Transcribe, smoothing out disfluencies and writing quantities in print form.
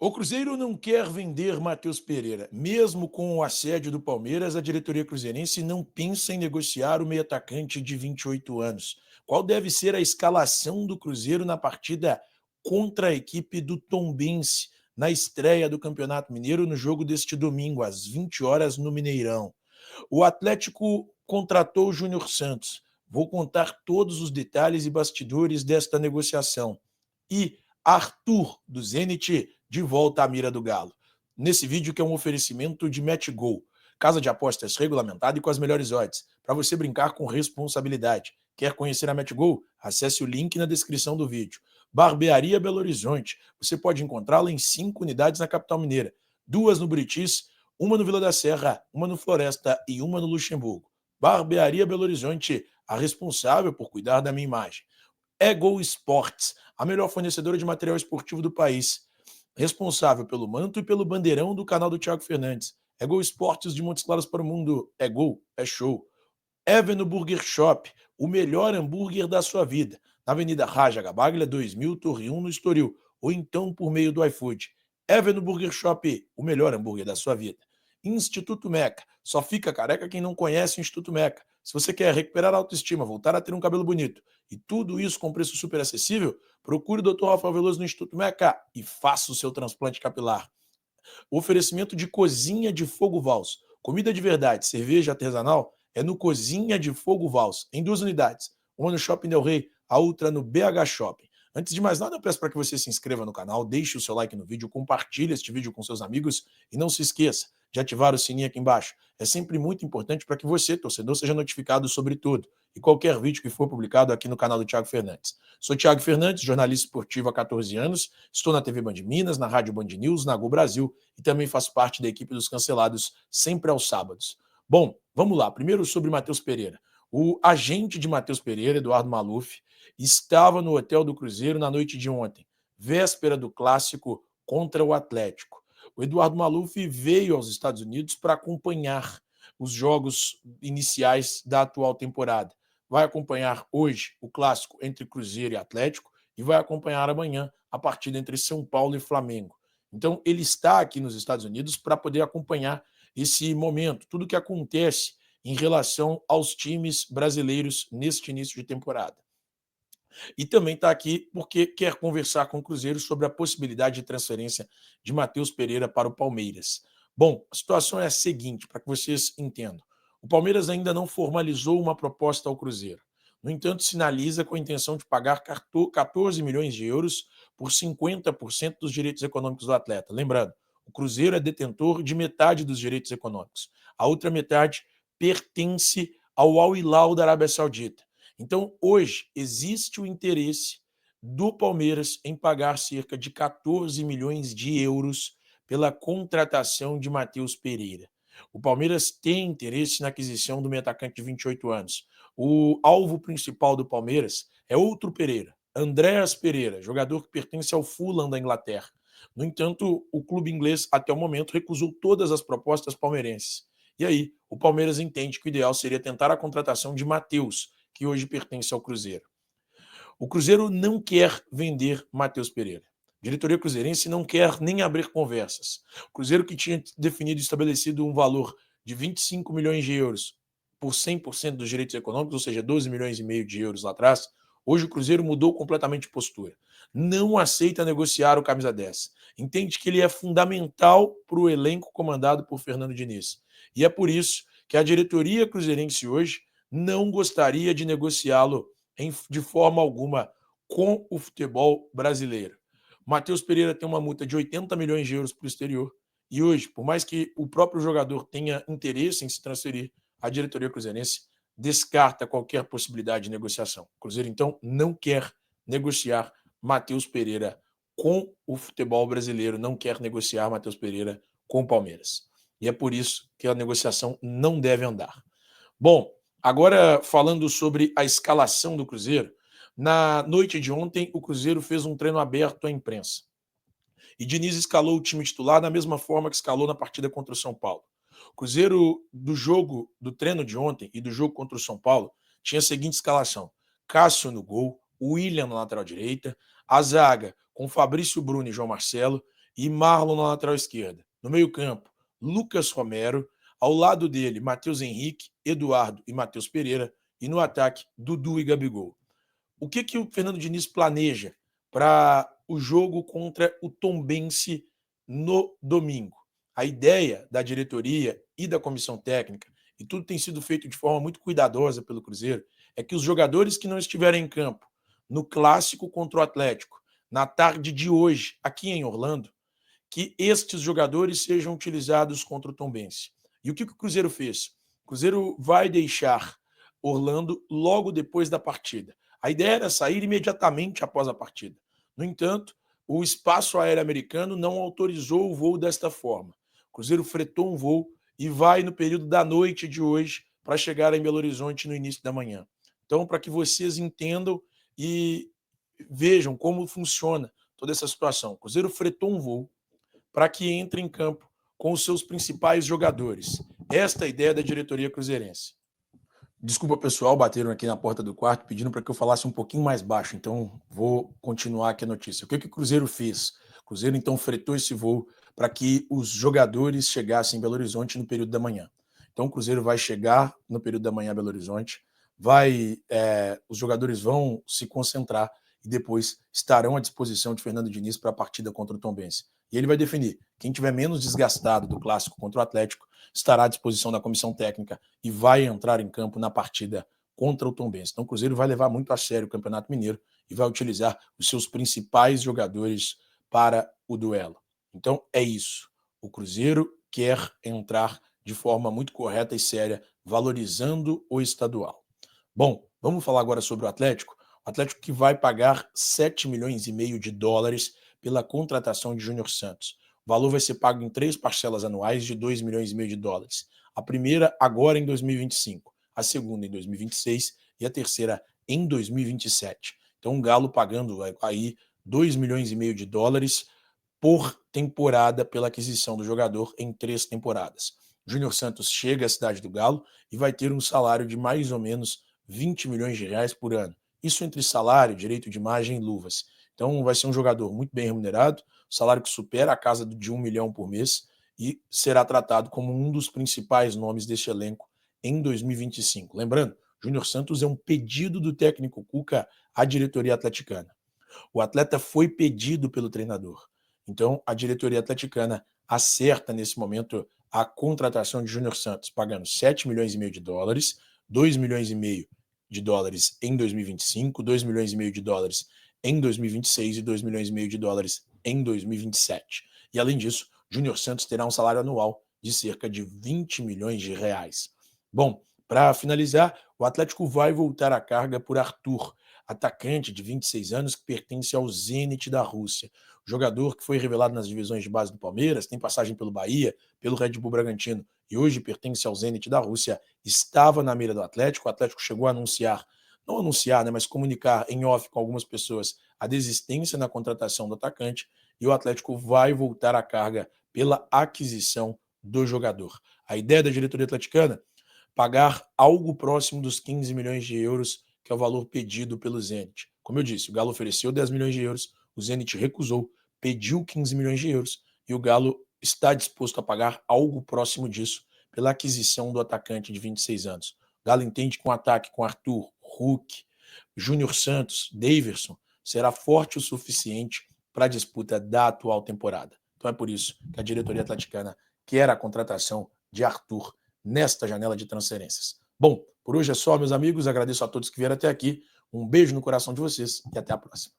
O Cruzeiro não quer vender Matheus Pereira. Mesmo com o assédio do Palmeiras, a diretoria cruzeirense não pensa em negociar o meio-atacante de 28 anos. Qual deve ser a escalação do Cruzeiro na partida contra a equipe do Tombense, na estreia do Campeonato Mineiro, no jogo deste domingo, às 20 horas, no Mineirão? O Atlético contratou o Júnior Santos. Vou contar todos os detalhes e bastidores desta negociação. E Arthur, do Zenit, de volta à mira do Galo. Nesse vídeo que é um oferecimento de MetGol, casa de apostas regulamentada e com as melhores odds, para você brincar com responsabilidade. Quer conhecer a MetGol? Acesse o link na descrição do vídeo. Barbearia Belo Horizonte. Você pode encontrá-la em 5 unidades na capital mineira. 2 no Buritis, uma no Vila da Serra, uma no Floresta e uma no Luxemburgo. Barbearia Belo Horizonte, a responsável por cuidar da minha imagem. Gol Sports, a melhor fornecedora de material esportivo do país, responsável pelo manto e pelo bandeirão do canal do Thiago Fernandes. Gol Esportes de Montes Claros para o mundo. É gol, é show. Eveno Burger Shop, o melhor hambúrguer da sua vida. Na Avenida Raja Gabaglia, 2000, Torre 1, no Estoril. Ou então por meio do iFood. Eveno Burger Shop, o melhor hambúrguer da sua vida. Instituto Meca. Só fica careca quem não conhece o Instituto Meca. Se você quer recuperar a autoestima, voltar a ter um cabelo bonito e tudo isso com preço super acessível, procure o Dr. Rafael Veloso no Instituto Meca e faça o seu transplante capilar. O oferecimento de Cozinha de Fogo Vals. Comida de verdade, cerveja artesanal é no Cozinha de Fogo Vals, em 2 unidades. Uma no Shopping Del Rey, a outra no BH Shopping. Antes de mais nada, eu peço para que você se inscreva no canal, deixe o seu like no vídeo, compartilhe este vídeo com seus amigos e não se esqueça de ativar o sininho aqui embaixo. É sempre muito importante para que você, torcedor, seja notificado sobre tudo e qualquer vídeo que for publicado aqui no canal do Thiago Fernandes. Sou Thiago Fernandes, jornalista esportivo há 14 anos, estou na TV Band Minas, na Rádio Band News, na Gol Brasil e também faço parte da equipe dos cancelados sempre aos sábados. Bom, vamos lá. Primeiro sobre Matheus Pereira. O agente de Matheus Pereira, Eduardo Maluf, estava no hotel do Cruzeiro na noite de ontem, véspera do clássico contra o Atlético. O Eduardo Maluf veio aos Estados Unidos para acompanhar os jogos iniciais da atual temporada. Vai acompanhar hoje o clássico entre Cruzeiro e Atlético e vai acompanhar amanhã a partida entre São Paulo e Flamengo. Então, ele está aqui nos Estados Unidos para poder acompanhar esse momento, tudo o que acontece em relação aos times brasileiros neste início de temporada. E também está aqui porque quer conversar com o Cruzeiro sobre a possibilidade de transferência de Matheus Pereira para o Palmeiras. Bom, a situação é a seguinte, para que vocês entendam. O Palmeiras ainda não formalizou uma proposta ao Cruzeiro. No entanto, sinaliza com a intenção de pagar 14 milhões de euros por 50% dos direitos econômicos do atleta. Lembrando, o Cruzeiro é detentor de metade dos direitos econômicos. A outra metade pertence ao Al Hilal da Arábia Saudita. Então, hoje, existe o interesse do Palmeiras em pagar cerca de 14 milhões de euros pela contratação de Matheus Pereira. O Palmeiras tem interesse na aquisição do meio-atacante de 28 anos. O alvo principal do Palmeiras é outro Pereira, Andreas Pereira, jogador que pertence ao Fulham da Inglaterra. No entanto, o clube inglês, até o momento, recusou todas as propostas palmeirenses. E aí, o Palmeiras entende que o ideal seria tentar a contratação de Matheus, que hoje pertence ao Cruzeiro. O Cruzeiro não quer vender Matheus Pereira. A diretoria cruzeirense não quer nem abrir conversas. O Cruzeiro, que tinha definido e estabelecido um valor de 25 milhões de euros por 100% dos direitos econômicos, ou seja, 12 milhões e meio de euros lá atrás, hoje o Cruzeiro mudou completamente de postura. Não aceita negociar o camisa 10. Entende que ele é fundamental para o elenco comandado por Fernando Diniz. E é por isso que a diretoria cruzeirense hoje não gostaria de negociá-lo de forma alguma com o futebol brasileiro. Matheus Pereira tem uma multa de 80 milhões de euros para o exterior. E hoje, por mais que o próprio jogador tenha interesse em se transferir, a diretoria cruzeirense descarta qualquer possibilidade de negociação. O Cruzeiro, então, não quer negociar Matheus Pereira com o futebol brasileiro, não quer negociar Matheus Pereira com o Palmeiras. E é por isso que a negociação não deve andar. Bom, agora falando sobre a escalação do Cruzeiro, na noite de ontem o Cruzeiro fez um treino aberto à imprensa. E Diniz escalou o time titular da mesma forma que escalou na partida contra o São Paulo. O Cruzeiro, do treino de ontem e do jogo contra o São Paulo, tinha a seguinte escalação: Cássio no gol, William na lateral direita, a zaga com Fabrício Bruno e João Marcelo, e Marlon na lateral esquerda. No meio-campo, Lucas Romero. Ao lado dele, Matheus Henrique, Eduardo e Matheus Pereira. E no ataque, Dudu e Gabigol. O que o Fernando Diniz planeja para o jogo contra o Tombense no domingo? A ideia da diretoria e da comissão técnica, e tudo tem sido feito de forma muito cuidadosa pelo Cruzeiro, é que os jogadores que não estiverem em campo no clássico contra o Atlético, na tarde de hoje, aqui em Orlando, que estes jogadores sejam utilizados contra o Tombense. E o que o Cruzeiro fez? O Cruzeiro vai deixar Orlando logo depois da partida. A ideia era sair imediatamente após a partida. No entanto, o espaço aéreo americano não autorizou o voo desta forma. O Cruzeiro fretou um voo e vai no período da noite de hoje para chegar em Belo Horizonte no início da manhã. Então, para que vocês entendam e vejam como funciona toda essa situação. O Cruzeiro fretou um voo para que entre em campo com os seus principais jogadores. Esta é a ideia da diretoria cruzeirense. Desculpa, pessoal, bateram aqui na porta do quarto pedindo para que eu falasse um pouquinho mais baixo, então vou continuar aqui a notícia. O que o Cruzeiro fez? O Cruzeiro, então, fretou esse voo para que os jogadores chegassem em Belo Horizonte no período da manhã. Então, o Cruzeiro vai chegar no período da manhã a Belo Horizonte, os jogadores vão se concentrar e depois estarão à disposição de Fernando Diniz para a partida contra o Tombense. E ele vai definir. Quem tiver menos desgastado do clássico contra o Atlético estará à disposição da comissão técnica e vai entrar em campo na partida contra o Tombense. Então o Cruzeiro vai levar muito a sério o Campeonato Mineiro e vai utilizar os seus principais jogadores para o duelo. Então é isso. O Cruzeiro quer entrar de forma muito correta e séria, valorizando o estadual. Bom, vamos falar agora sobre o Atlético. O Atlético que vai pagar 7 milhões e meio de dólares pela contratação de Júnior Santos. O valor vai ser pago em 3 parcelas anuais de 2 milhões e meio de dólares. A primeira agora em 2025, a segunda em 2026 e a terceira em 2027. Então o Galo pagando aí 2 milhões e meio de dólares por temporada pela aquisição do jogador em 3 temporadas. Júnior Santos chega à cidade do Galo e vai ter um salário de mais ou menos 20 milhões de reais por ano. Isso entre salário, direito de imagem e luvas. Então vai ser um jogador muito bem remunerado, salário que supera a casa de 1 milhão por mês e será tratado como um dos principais nomes deste elenco em 2025. Lembrando, Júnior Santos é um pedido do técnico Cuca à diretoria atleticana. O atleta foi pedido pelo treinador. Então, a diretoria atleticana acerta nesse momento a contratação de Júnior Santos, pagando 7 milhões e meio de dólares, 2 milhões e meio de dólares em 2025, 2 milhões e meio de dólares em 2026 e 2 milhões e meio de dólares em 2027. E além disso, Júnior Santos terá um salário anual de cerca de 20 milhões de reais. Bom, para finalizar, o Atlético vai voltar à carga por Arthur, atacante de 26 anos que pertence ao Zenit da Rússia. Jogador que foi revelado nas divisões de base do Palmeiras, tem passagem pelo Bahia, pelo Red Bull Bragantino e hoje pertence ao Zenit da Rússia, estava na mira do Atlético. O Atlético chegou a anunciar, não anunciar, né, mas comunicar em off com algumas pessoas a desistência na contratação do atacante e o Atlético vai voltar à carga pela aquisição do jogador. A ideia da diretoria atleticana pagar algo próximo dos 15 milhões de euros, que é o valor pedido pelo Zenit. Como eu disse, o Galo ofereceu 10 milhões de euros, o Zenit recusou, pediu 15 milhões de euros e o Galo está disposto a pagar algo próximo disso pela aquisição do atacante de 26 anos. O Galo entende que um ataque com Arthur, Hulk, Júnior Santos, Daverson será forte o suficiente para a disputa da atual temporada. Então é por isso que a diretoria atleticana quer a contratação de Arthur nesta janela de transferências. Bom, por hoje é só, meus amigos. Agradeço a todos que vieram até aqui. Um beijo no coração de vocês e até a próxima.